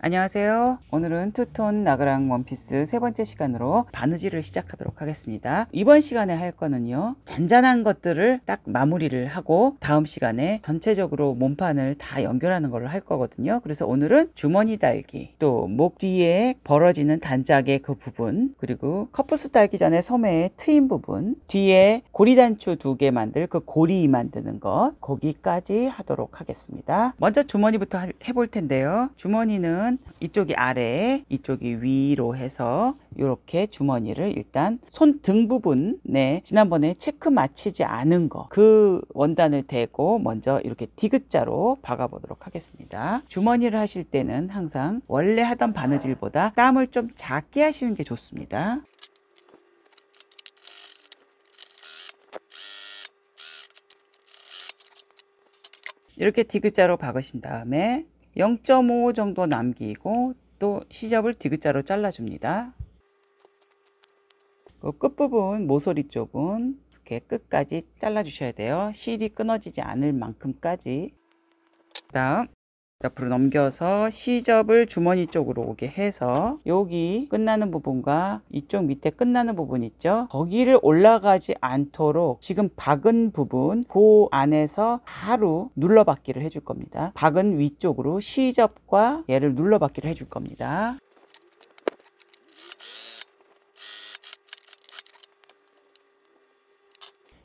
안녕하세요. 오늘은 투톤 나그랑 원피스 세 번째 시간으로 바느질을 시작하도록 하겠습니다. 이번 시간에 할 거는요, 잔잔한 것들을 딱 마무리를 하고 다음 시간에 전체적으로 몸판을 다 연결하는 걸 할 거거든요. 그래서 오늘은 주머니 달기, 또 목 뒤에 벌어지는 단짝의 그 부분, 그리고 커프스 달기 전에 소매의 트임 부분, 뒤에 고리단추 2개 만들 그 고리 만드는 것, 거기까지 하도록 하겠습니다. 먼저 주머니부터 해볼 텐데요. 주머니는 이쪽이 아래, 이쪽이 위로 해서 이렇게 주머니를 일단 손등 부분에 지난번에 체크 맞히지 않은 거, 그 원단을 대고 먼저 이렇게 디귿자로 박아 보도록 하겠습니다. 주머니를 하실 때는 항상 원래 하던 바느질보다 땀을 좀 작게 하시는 게 좋습니다. 이렇게 디귿자로 박으신 다음에 0.5 정도 남기고 또 시접을 디귿자로 잘라줍니다. 그 끝부분 모서리 쪽은 이렇게 끝까지 잘라주셔야 돼요. 실이 끊어지지 않을 만큼까지. 그 다음 옆으로 넘겨서 시접을 주머니 쪽으로 오게 해서 여기 끝나는 부분과 이쪽 밑에 끝나는 부분 있죠, 거기를 올라가지 않도록 지금 박은 부분 그 안에서 바로 눌러받기를 해줄 겁니다. 박은 위쪽으로 시접과 얘를 눌러받기를 해줄 겁니다.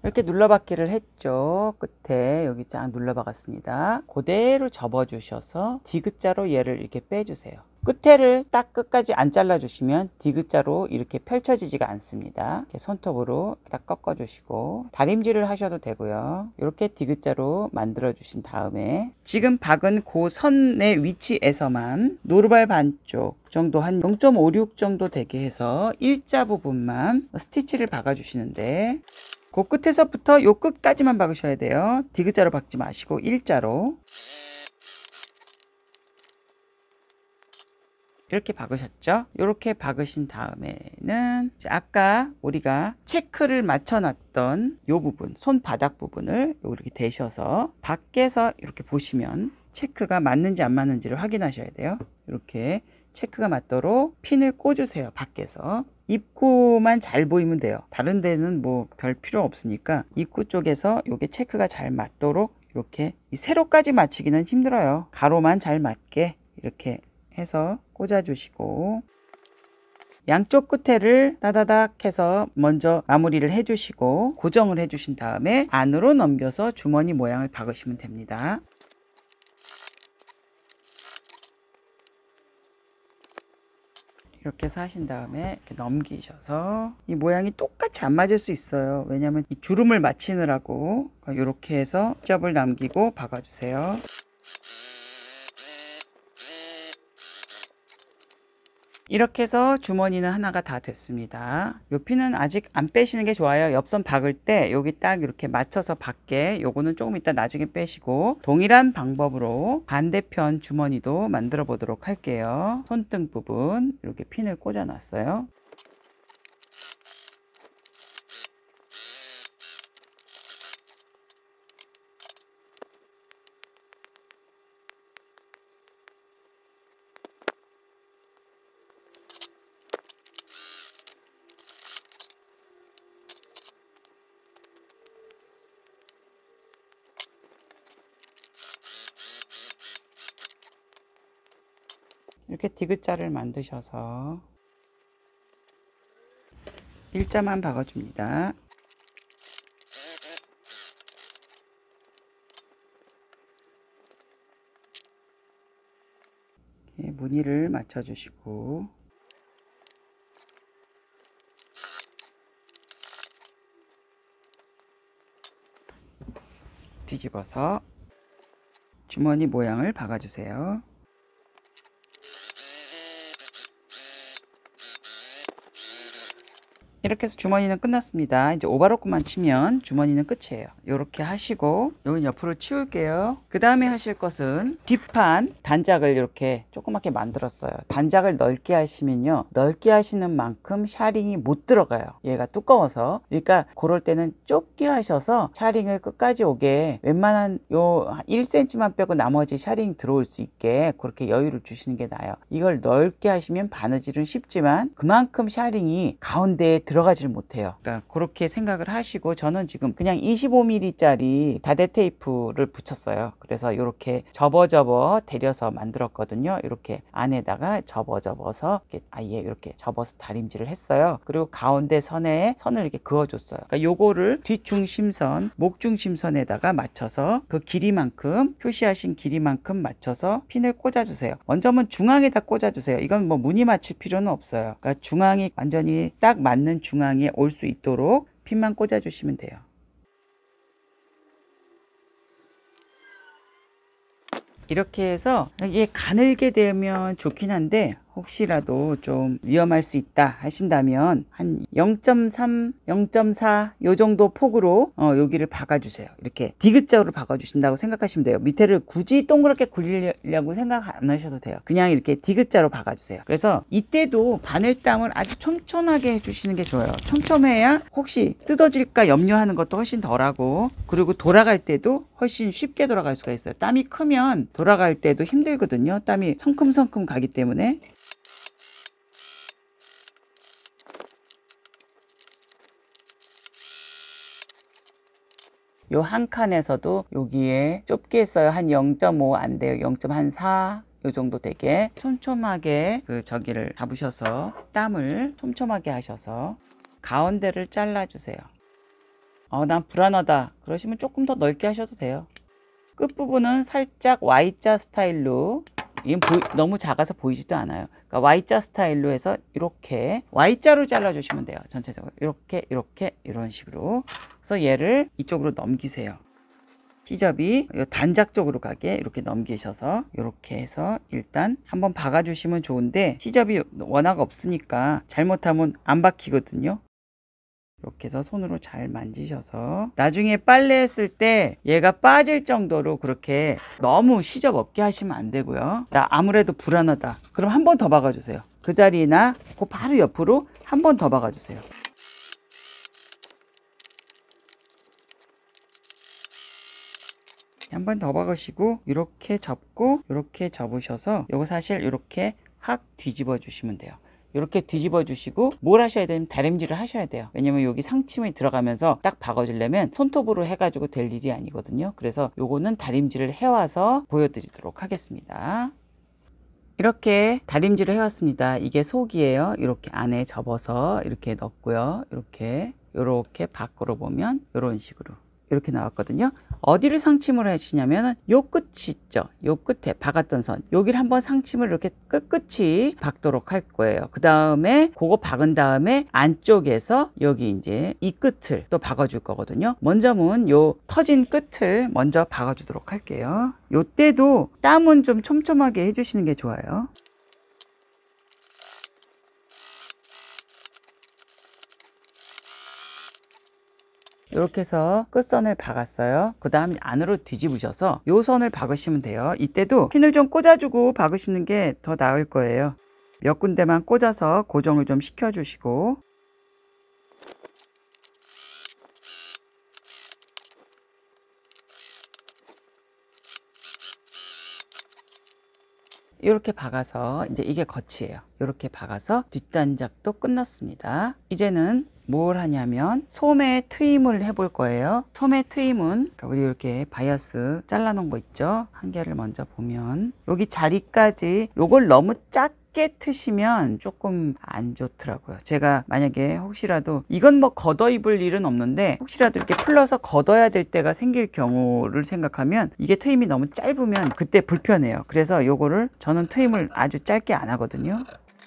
이렇게 눌러받기를 했죠. 끝에 여기 쫙 눌러박았습니다. 그대로 접어주셔서 디귿자로 얘를 이렇게 빼주세요. 끝에를 딱 끝까지 안 잘라주시면 디귿자로 이렇게 펼쳐지지가 않습니다. 이렇게 손톱으로 딱 꺾어주시고 다림질을 하셔도 되고요. 이렇게 디귿자로 만들어 주신 다음에 지금 박은 그 선의 위치에서만 노루발 반쪽 정도 한 0.56 정도 되게 해서 일자 부분만 스티치를 박아 주시는데, 그 끝에서부터 요 끝까지만 박으셔야 돼요. 디귿자로 박지 마시고 일자로. 이렇게 박으셨죠? 이렇게 박으신 다음에는 아까 우리가 체크를 맞춰 놨던 요 부분, 손바닥 부분을 이렇게 대셔서 밖에서 이렇게 보시면 체크가 맞는지 안 맞는지를 확인하셔야 돼요. 이렇게 체크가 맞도록 핀을 꽂으세요. 밖에서 입구만 잘 보이면 돼요. 다른 데는 뭐 별 필요 없으니까 입구 쪽에서 요게 체크가 잘 맞도록 이렇게 세로까지 맞추기는 힘들어요. 가로만 잘 맞게 이렇게 해서 꽂아 주시고, 양쪽 끝에를 따다닥 해서 먼저 마무리를 해 주시고 고정을 해 주신 다음에 안으로 넘겨서 주머니 모양을 박으시면 됩니다. 이렇게 해서 하신 다음에 이렇게 넘기셔서, 이 모양이 똑같이 안 맞을 수 있어요. 왜냐하면 이 주름을 맞추느라고. 이렇게 해서 시접을 남기고 박아주세요. 이렇게 해서 주머니는 하나가 다 됐습니다. 요 핀은 아직 안 빼시는 게 좋아요. 옆선 박을 때 여기 딱 이렇게 맞춰서 박게, 요거는 조금 이따 나중에 빼시고 동일한 방법으로 반대편 주머니도 만들어 보도록 할게요. 손등 부분 이렇게 핀을 꽂아 놨어요. 이렇게 디귿자를 만드셔서 일자만 박아줍니다. 이렇게 무늬를 맞춰주시고, 뒤집어서 주머니 모양을 박아주세요. 이렇게 해서 주머니는 끝났습니다. 이제 오버로크만 치면 주머니는 끝이에요. 이렇게 하시고 여기 옆으로 치울게요. 그 다음에 하실 것은 뒷판 단작을 이렇게 조그맣게 만들었어요. 단작을 넓게 하시면요, 넓게 하시는 만큼 샤링이 못 들어가요. 얘가 두꺼워서. 그러니까 그럴 때는 좁게 하셔서 샤링을 끝까지 오게, 웬만한 요 1cm만 빼고 나머지 샤링 들어올 수 있게 그렇게 여유를 주시는 게 나아요. 이걸 넓게 하시면 바느질은 쉽지만 그만큼 샤링이 가운데에 들어가질 못해요. 그러니까 그렇게 생각을 하시고, 저는 지금 그냥 25mm짜리 다대 테이프를 붙였어요. 그래서 이렇게 접어 데려서 만들었거든요. 이렇게 안에다가 접어서 이렇게 아예 이렇게 접어서 다림질을 했어요. 그리고 가운데 선을 이렇게 그어줬어요. 그러니까 요거를 뒷중심선, 목중심선에다가 맞춰서 그 길이만큼, 표시하신 길이만큼 맞춰서 핀을 꽂아주세요. 먼저는 중앙에다 꽂아주세요. 이건 뭐 무늬 맞출 필요는 없어요. 그러니까 중앙이 완전히 딱 맞는 중앙에 올 수 있도록 핀만 꽂아주시면 돼요. 이렇게 해서 이게 가늘게 되면 좋긴 한데 혹시라도 좀 위험할 수 있다 하신다면 한 0.3, 0.4 요 정도 폭으로 여기를 박아주세요. 이렇게 디귿자로 박아주신다고 생각하시면 돼요. 밑에를 굳이 동그랗게 굴리려고 생각 안 하셔도 돼요. 그냥 이렇게 디귿자로 박아주세요. 그래서 이때도 바늘땀을 아주 촘촘하게 해주시는 게 좋아요. 촘촘해야 혹시 뜯어질까 염려하는 것도 훨씬 덜하고, 그리고 돌아갈 때도 훨씬 쉽게 돌아갈 수가 있어요. 땀이 크면 돌아갈 때도 힘들거든요. 땀이 성큼성큼 가기 때문에. 요 한 칸에서도 여기에 좁게 했어요. 한 0.5 안 돼요. 0.4 요 정도 되게 촘촘하게 저기를 잡으셔서 땀을 촘촘하게 하셔서 가운데를 잘라주세요. 난 불안하다 그러시면 조금 더 넓게 하셔도 돼요. 끝부분은 살짝 Y자 스타일로, 이건 너무 작아서 보이지도 않아요. 그러니까 Y자 스타일로 해서 이렇게 Y자로 잘라주시면 돼요. 전체적으로 이렇게 이런 식으로. 그래서 얘를 이쪽으로 넘기세요. 시접이 단작 쪽으로 가게 이렇게 넘기셔서 이렇게 해서 일단 한번 박아주시면 좋은데, 시접이 워낙 없으니까 잘못하면 안 박히거든요. 이렇게 해서 손으로 잘 만지셔서 나중에 빨래 했을 때 얘가 빠질 정도로 그렇게 너무 시접 없게 하시면 안 되고요. 나 아무래도 불안하다 그럼 한 번 더 박아주세요. 그 자리나 그 바로 옆으로 한 번 더 박아주세요. 한 번 더 박으시고 이렇게 접고 이렇게 접으셔서 요거 사실 이렇게 확 뒤집어 주시면 돼요. 이렇게 뒤집어 주시고 뭘 하셔야 되면 다림질을 하셔야 돼요. 왜냐면 여기 상침이 들어가면서 딱 박아주려면 손톱으로 해가지고 될 일이 아니거든요. 그래서 요거는 다림질을 해와서 보여드리도록 하겠습니다. 이렇게 다림질을 해왔습니다. 이게 속이에요. 이렇게 안에 접어서 이렇게 넣고요. 이렇게 밖으로 보면 이런 식으로 이렇게 나왔거든요. 어디를 상침을 해주시냐면 요 끝이 있죠. 요 끝에 박았던 선, 여기를 한번 상침을 이렇게 끝끝이 박도록 할 거예요. 그 다음에 그거 박은 다음에 안쪽에서 여기 이제 이 끝을 또 박아줄 거거든요. 먼저는 요 터진 끝을 먼저 박아주도록 할게요. 요때도 땀은 좀 촘촘하게 해주시는 게 좋아요. 이렇게 해서 끝선을 박았어요. 그 다음에 안으로 뒤집으셔서 요 선을 박으시면 돼요. 이때도 핀을 좀 꽂아주고 박으시는 게 더 나을 거예요. 몇 군데만 꽂아서 고정을 좀 시켜주시고, 이렇게 박아서 이제 이게 겉이에요. 이렇게 박아서 뒷단작도 끝났습니다. 이제는 뭘 하냐면 소매 트임을 해볼 거예요. 소매 트임은 우리 이렇게 바이어스 잘라놓은 거 있죠. 한 개를 먼저 보면 여기 자리까지, 요걸 너무 작게 트시면 조금 안 좋더라고요. 제가 만약에 혹시라도 이건 뭐 걷어 입을 일은 없는데 혹시라도 이렇게 풀러서 걷어야 될 때가 생길 경우를 생각하면 이게 트임이 너무 짧으면 그때 불편해요. 그래서 요거를 저는 트임을 아주 짧게 안 하거든요.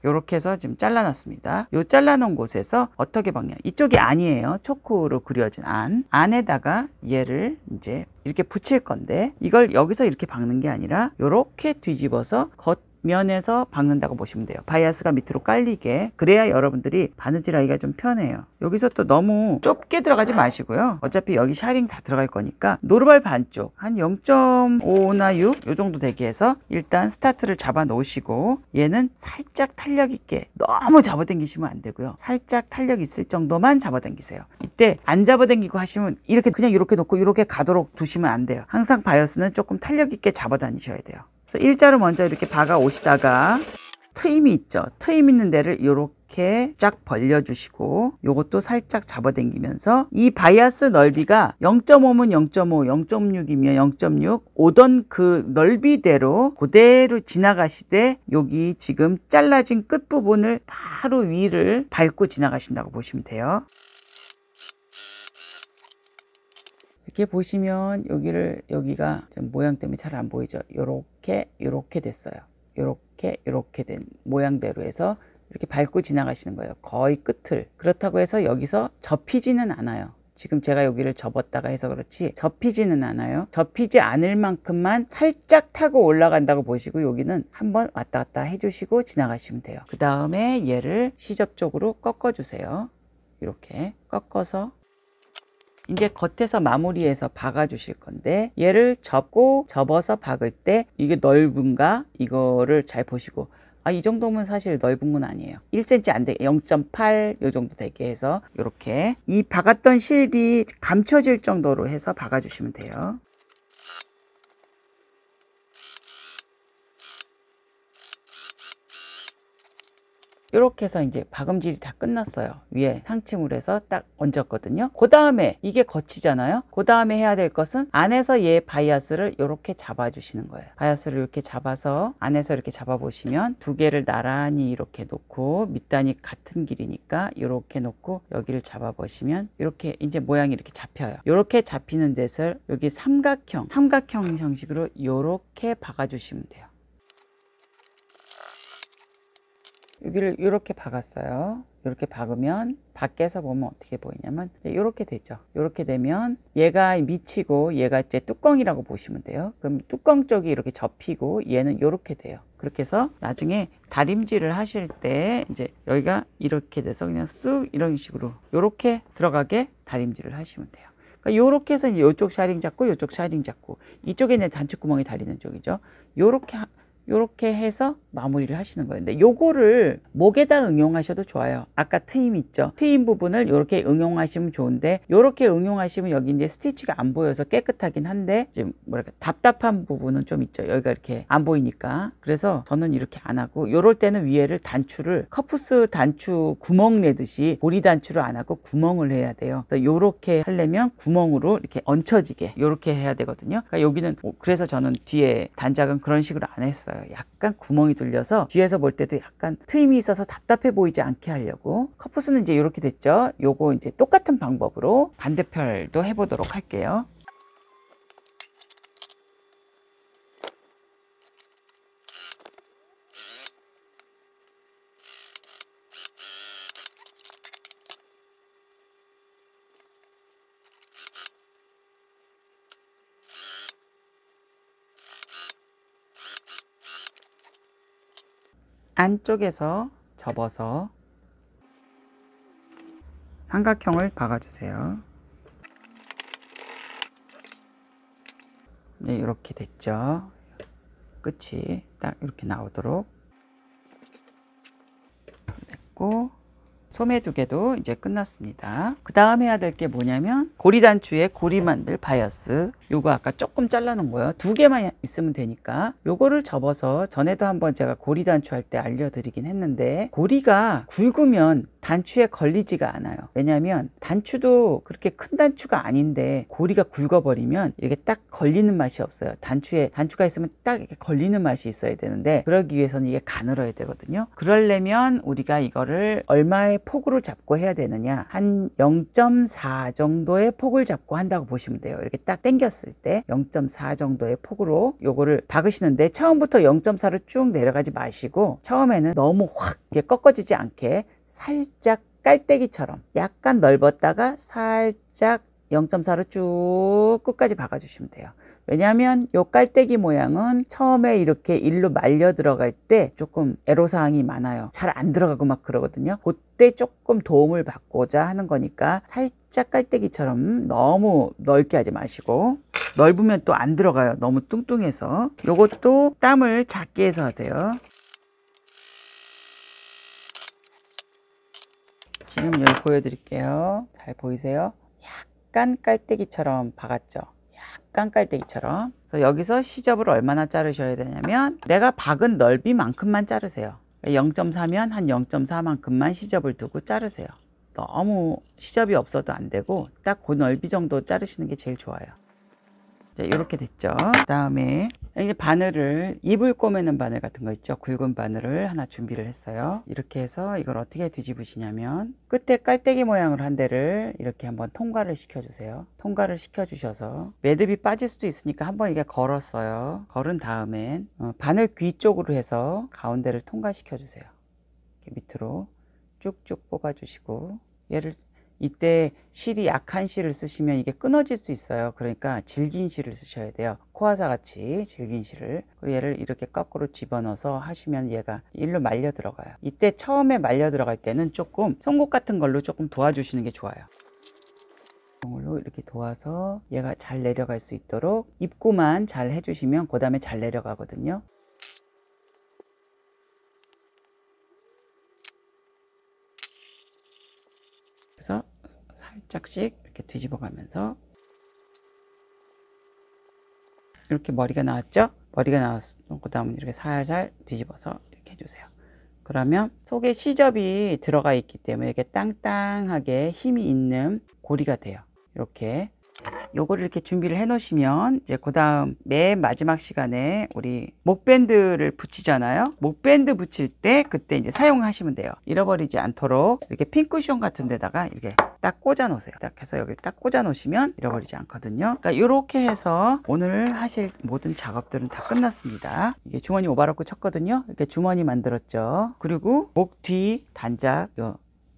이렇게 해서 지금 잘라놨습니다. 요 잘라놓은 곳에서 어떻게 박냐, 이쪽이 안이에요. 초크로 그려진 안에다가 얘를 이제 이렇게 붙일 건데, 이걸 여기서 이렇게 박는 게 아니라 이렇게 뒤집어서 면에서 박는다고 보시면 돼요. 바이아스가 밑으로 깔리게. 그래야 여러분들이 바느질 하기가 좀 편해요. 여기서 또 너무 좁게 들어가지 마시고요. 어차피 여기 샤링 다 들어갈 거니까 노르발 반쪽 한 0.5나 6 요 정도 되게 해서 일단 스타트를 잡아 놓으시고, 얘는 살짝 탄력 있게, 너무 잡아당기시면 안 되고요. 살짝 탄력 있을 정도만 잡아당기세요. 이때 안 잡아당기고 하시면 이렇게 그냥 이렇게 놓고 이렇게 가도록 두시면 안 돼요. 항상 바이어스는 조금 탄력 있게 잡아 다니셔야 돼요. 그래서 일자로 먼저 이렇게 박아 오시다가 트임이 있죠. 트임 있는 데를 이렇게 쫙 벌려주시고, 요것도 살짝 잡아당기면서 이 바이아스 넓이가 0.5면 0.5, 0.6이면 0.6 오던 그 넓이대로 그대로 지나가시되, 여기 지금 잘라진 끝부분을 바로 위를 밟고 지나가신다고 보시면 돼요. 이렇게 보시면 여기가 좀 모양 때문에 잘 안 보이죠. 요렇게 됐어요. 요렇게 된 모양대로 해서 이렇게 밟고 지나가시는 거예요. 거의 끝을. 그렇다고 해서 여기서 접히지는 않아요. 지금 제가 여기를 접었다가 해서 그렇지 접히지는 않아요. 접히지 않을 만큼만 살짝 타고 올라간다고 보시고, 여기는 한번 왔다 갔다 해주시고 지나가시면 돼요. 그 다음에 얘를 시접 쪽으로 꺾어주세요. 이렇게 꺾어서 이제 겉에서 마무리해서 박아 주실 건데, 얘를 접어서 박을 때 이게 넓은가 이거를 잘 보시고, 이 정도면 사실 넓은 건 아니에요. 1cm 안 되게 0.8 요 정도 되게 해서 이렇게 이 박았던 실이 감춰질 정도로 해서 박아 주시면 돼요. 이렇게 해서 이제 박음질이 다 끝났어요. 위에 상침을 해서 딱 얹었거든요. 그 다음에 이게 겉이잖아요. 그 다음에 해야 될 것은 안에서 얘 바이아스를 이렇게 잡아 주시는 거예요. 바이아스를 이렇게 잡아서 안에서 이렇게 잡아 보시면 두 개를 나란히 이렇게 놓고, 밑단이 같은 길이니까 이렇게 놓고 여기를 잡아 보시면 이렇게 이제 모양이 이렇게 잡혀요. 이렇게 잡히는 데서 여기 삼각형 형식으로 이렇게 박아 주시면 돼요. 여기를 이렇게 박았어요. 이렇게 박으면 밖에서 보면 어떻게 보이냐면 이렇게 되죠. 이렇게 되면 얘가 미치고 얘가 이제 뚜껑이라고 보시면 돼요. 그럼 뚜껑 쪽이 이렇게 접히고 얘는 이렇게 돼요. 그렇게 해서 나중에 다림질을 하실 때 이제 여기가 이렇게 돼서 그냥 쑥 이런 식으로 이렇게 들어가게 다림질을 하시면 돼요. 그러니까 이렇게 해서 이제 이쪽 샤링 잡고 이쪽 샤링 잡고, 이쪽에는 단추구멍이 달리는 쪽이죠. 요렇게 해서 마무리를 하시는 거예요. 근데 요거를 목에다 응용하셔도 좋아요. 아까 트임 있죠. 트임 부분을 요렇게 응용하시면 좋은데, 요렇게 응용하시면 여기 이제 스티치가 안 보여서 깨끗하긴 한데 좀 뭐랄까 답답한 부분은 좀 있죠. 여기가 이렇게 안 보이니까. 그래서 저는 이렇게 안 하고, 요럴 때는 위에를 단추를 커프스 단추 구멍 내듯이 고리 단추를 안 하고 구멍을 해야 돼요. 그래서 요렇게 하려면 구멍으로 이렇게 얹혀지게 요렇게 해야 되거든요. 그러니까 여기는 그래서 저는 뒤에 단작은 그런 식으로 안 했어요. 약간 구멍이 뚫려서 뒤에서 볼 때도 약간 트임이 있어서 답답해 보이지 않게 하려고. 커프스는 이제 이렇게 됐죠. 요거 이제 똑같은 방법으로 반대편도 해보도록 할게요. 안쪽에서 접어서 삼각형을 박아주세요. 네, 이렇게 됐죠. 끝이 딱 이렇게 나오도록 됐고, 소매 두 개도 이제 끝났습니다. 그 다음 해야 될 게 뭐냐면 고리단추에 고리 만들 바이어스, 요거 아까 조금 잘라 놓은 거예요. 두 개만 있으면 되니까 요거를 접어서, 전에도 한번 제가 고리단추 할 때 알려드리긴 했는데, 고리가 굵으면 단추에 걸리지가 않아요. 왜냐면 단추도 그렇게 큰 단추가 아닌데 고리가 굵어버리면 이렇게 딱 걸리는 맛이 없어요. 단추가 있으면 딱 이렇게 걸리는 맛이 있어야 되는데, 그러기 위해서는 이게 가늘어야 되거든요. 그러려면 우리가 이거를 얼마의 폭으로 잡고 해야 되느냐, 한 0.4 정도의 폭을 잡고 한다고 보시면 돼요. 이렇게 딱 당겼을 때 0.4 정도의 폭으로 요거를 박으시는데, 처음부터 0.4로 쭉 내려가지 마시고 처음에는 너무 확 이렇게 꺾어지지 않게 살짝 깔때기처럼 약간 넓었다가 살짝 0.4로 쭉 끝까지 박아주시면 돼요. 왜냐하면 요 깔때기 모양은 처음에 이렇게 일로 말려 들어갈 때 조금 애로사항이 많아요. 잘 안 들어가고 막 그러거든요. 그때 조금 도움을 받고자 하는 거니까 살짝 깔때기처럼 너무 넓게 하지 마시고, 넓으면 또 안 들어가요. 너무 뚱뚱해서. 요것도 땀을 작게 해서 하세요. 지금 여기 보여드릴게요. 잘 보이세요? 약간 깔때기처럼 박았죠. 약간 깔때기처럼. 그래서 여기서 시접을 얼마나 자르셔야 되냐면, 내가 박은 넓이만큼만 자르세요. 0.4면 한 0.4만큼만 시접을 두고 자르세요. 너무 시접이 없어도 안 되고 딱 그 넓이 정도 자르시는 게 제일 좋아요. 자, 이렇게 됐죠. 그 다음에 이제 바늘을, 이불 꼬매는 바늘 같은 거 있죠. 굵은 바늘을 하나 준비를 했어요. 이렇게 해서 이걸 어떻게 뒤집으시냐면, 끝에 깔때기 모양으로 한 데를 이렇게 한번 통과를 시켜주세요. 통과를 시켜주셔서 매듭이 빠질 수도 있으니까 한번 이게 걸었어요. 걸은 다음엔 바늘 귀 쪽으로 해서 가운데를 통과시켜주세요. 이렇게 밑으로 쭉쭉 뽑아주시고, 얘를 이때 실이 약한 실을 쓰시면 이게 끊어질 수 있어요. 그러니까 질긴 실을 쓰셔야 돼요. 코아사 같이 질긴 실을. 그리고 얘를 이렇게 거꾸로 집어넣어서 하시면 얘가 일로 말려 들어가요. 이때 처음에 말려 들어갈 때는 조금 송곳 같은 걸로 조금 도와주시는 게 좋아요. 이걸로 이렇게 도와서 얘가 잘 내려갈 수 있도록 입구만 잘 해주시면 그 다음에 잘 내려가거든요. 그래서 살짝씩 이렇게 뒤집어 가면서 이렇게 머리가 나왔죠? 머리가 나왔어. 그 다음에 이렇게 살살 뒤집어서 이렇게 해주세요. 그러면 속에 시접이 들어가 있기 때문에 이렇게 땅땅하게 힘이 있는 고리가 돼요. 이렇게 요거를 이렇게 준비를 해 놓으시면, 이제 그 다음 맨 마지막 시간에 우리 목밴드를 붙이잖아요. 목밴드 붙일 때 그때 이제 사용하시면 돼요. 잃어버리지 않도록 이렇게 핀 쿠션 같은 데다가 이렇게 딱 꽂아 놓으세요. 딱 해서 여기 딱 꽂아 놓으시면 잃어버리지 않거든요. 그러니까 이렇게 해서 오늘 하실 모든 작업들은 다 끝났습니다. 이게 주머니 오바로크 쳤거든요. 이렇게 주머니 만들었죠. 그리고 목 뒤 단작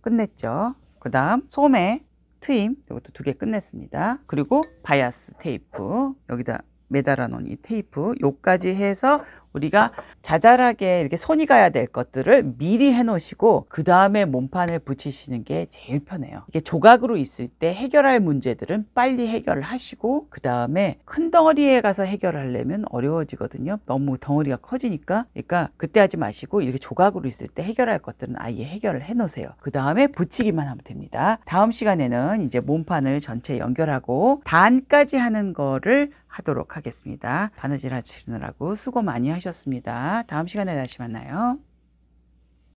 끝냈죠. 그 다음 소매 트임, 이것도 2개 끝냈습니다. 그리고 바이아스 테이프, 여기다 매달아 놓은 이 테이프, 요까지 해서 우리가 자잘하게 이렇게 손이 가야 될 것들을 미리 해 놓으시고 그 다음에 몸판을 붙이시는 게 제일 편해요. 이게 조각으로 있을 때 해결할 문제들은 빨리 해결을 하시고 그 다음에 큰 덩어리에 가서 해결을 하려면 어려워지거든요. 너무 덩어리가 커지니까. 그러니까 그때 하지 마시고 이렇게 조각으로 있을 때 해결할 것들은 아예 해결을 해 놓으세요. 그 다음에 붙이기만 하면 됩니다. 다음 시간에는 이제 몸판을 전체 연결하고 단까지 하는 거를 하도록 하겠습니다. 바느질 하시느라고 수고 많이 하셨습니다. 다음 시간에 다시 만나요.